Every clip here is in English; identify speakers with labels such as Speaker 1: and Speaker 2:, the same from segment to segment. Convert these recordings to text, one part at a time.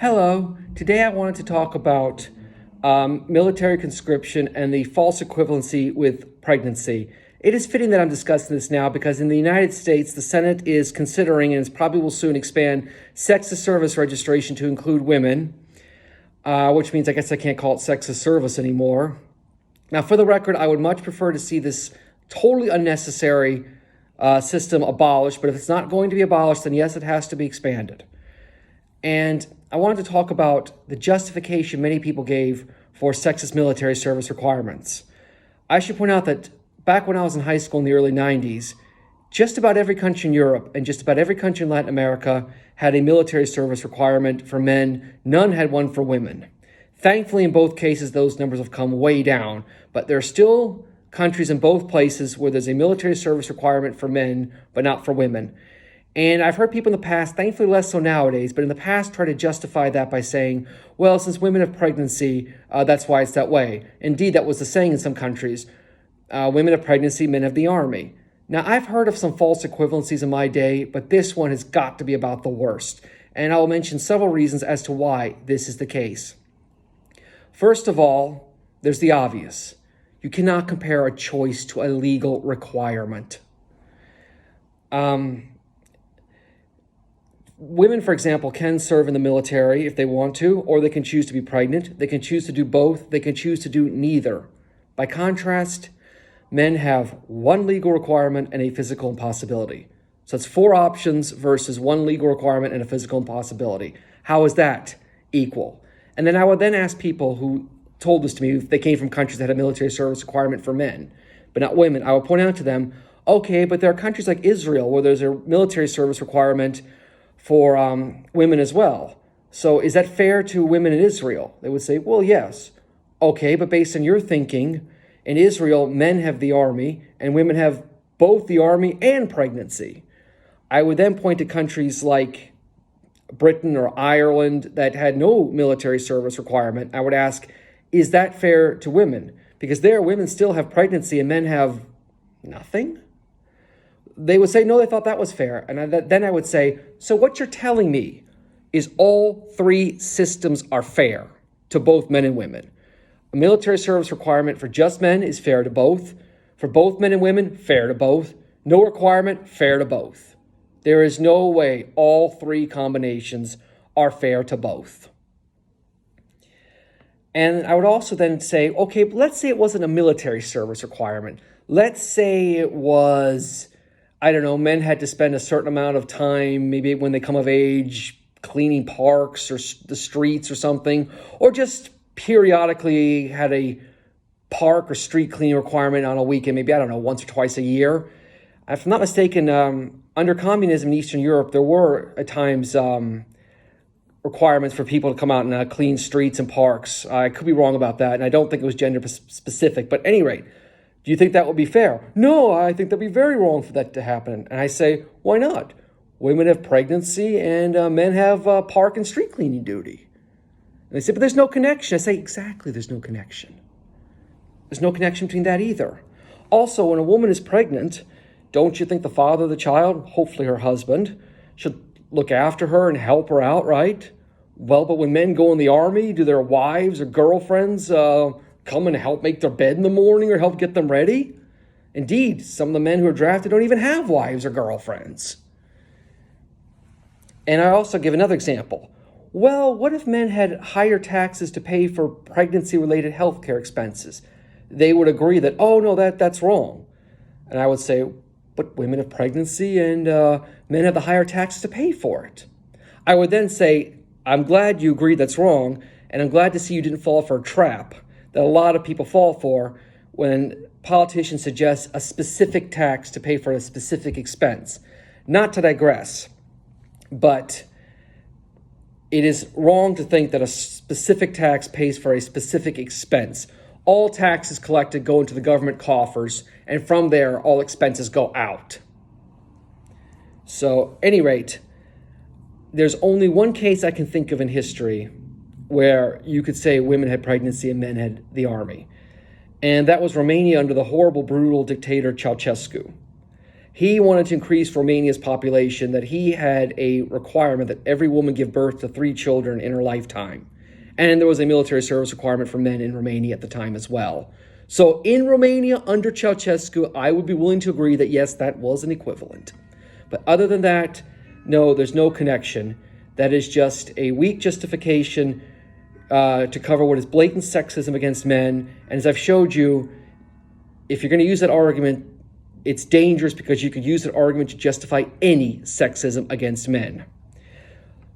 Speaker 1: Hello. Today I wanted to talk about military conscription and the false equivalency with pregnancy. It is fitting that I'm discussing this now because in the United States, the Senate is considering, and probably will soon expand, sexist service registration to include women, which means I guess I can't call it sexist service anymore. Now, for the record, I would much prefer to see this totally unnecessary system abolished, but if it's not going to be abolished, then yes, it has to be expanded. And I wanted to talk about the justification many people gave for sexist military service requirements. I should point out that back when I was in high school in the early 90s, just about every country in Europe and just about every country in Latin America had a military service requirement for men. None had one for women. Thankfully, in both cases, those numbers have come way down, but there are still countries in both places where there's a military service requirement for men, but not for women. And I've heard people in the past, thankfully less so nowadays, but in the past try to justify that by saying, well, since women have pregnancy, that's why it's that way. Indeed, that was the saying in some countries. Women have pregnancy, men have the army. Now, I've heard of some false equivalencies in my day, but this one has got to be about the worst. And I'll mention several reasons as to why this is the case. First of all, there's the obvious. You cannot compare a choice to a legal requirement. Women, for example, can serve in the military if they want to, or they can choose to be pregnant. They can choose to do both. They can choose to do neither. By contrast, men have one legal requirement and a physical impossibility. So it's 4 options versus one legal requirement and a physical impossibility. How is that equal? And then I would then ask people who told this to me, if they came from countries that had a military service requirement for men, but not women, I would point out to them, okay, but there are countries like Israel where there's a military service requirement for women as well. So is that fair to women in Israel? They would say, well, yes. Okay, but based on your thinking, in Israel, men have the army and women have both the army and pregnancy. I would then point to countries like Britain or Ireland that had no military service requirement. I would ask, is that fair to women? Because there, women still have pregnancy and men have nothing. They would say, no, they thought that was fair. And then I would say, so what you're telling me is all 3 systems are fair to both men and women. A military service requirement for just men is fair to both. For both men and women, fair to both. No requirement, fair to both. There is no way all 3 combinations are fair to both. And I would also then say, okay, but let's say it wasn't a military service requirement. Let's say it was, I don't know, men had to spend a certain amount of time, maybe when they come of age, cleaning parks or the streets or something, or just periodically had a park or street cleaning requirement on a weekend, maybe, I don't know, once or twice a year. If I'm not mistaken, under communism in Eastern Europe, there were at times requirements for people to come out and clean streets and parks. I could be wrong about that, and I don't think it was gender specific, but at any rate, do you think that would be fair? No, I think that'd be very wrong for that to happen. And I say, why not? Women have pregnancy and men have park and street cleaning duty. And they say, but there's no connection. I say, exactly, there's no connection. There's no connection between that either. Also, when a woman is pregnant, don't you think the father of the child, hopefully her husband, should look after her and help her out, right? Well, but when men go in the army, do their wives or girlfriends come and help make their bed in the morning or help get them ready? Indeed, some of the men who are drafted don't even have wives or girlfriends. And I also give another example. Well, what if men had higher taxes to pay for pregnancy-related healthcare expenses? They would agree that, oh, no, that's wrong. And I would say, but women have pregnancy and men have the higher taxes to pay for it. I would then say, I'm glad you agree that's wrong, and I'm glad to see you didn't fall for a trap that a lot of people fall for when politicians suggest a specific tax to pay for a specific expense. Not to digress, but it is wrong to think that a specific tax pays for a specific expense. All taxes collected go into the government coffers, and from there, all expenses go out. So, at any rate, there's only one case I can think of in history where you could say women had pregnancy and men had the army. And that was Romania under the horrible, brutal dictator Ceausescu. He wanted to increase Romania's population, that he had a requirement that every woman give birth to 3 children in her lifetime. And there was a military service requirement for men in Romania at the time as well. So in Romania, under Ceausescu, I would be willing to agree that yes, that was an equivalent. But other than that, no, there's no connection. That is just a weak justification to cover what is blatant sexism against men. And as I've showed you, if you're going to use that argument, it's dangerous because you could use that argument to justify any sexism against men.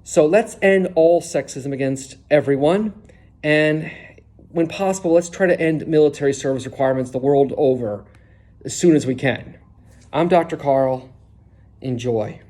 Speaker 1: So let's end all sexism against everyone. And when possible, let's try to end military service requirements the world over as soon as we can. I'm Dr. Carl. Enjoy.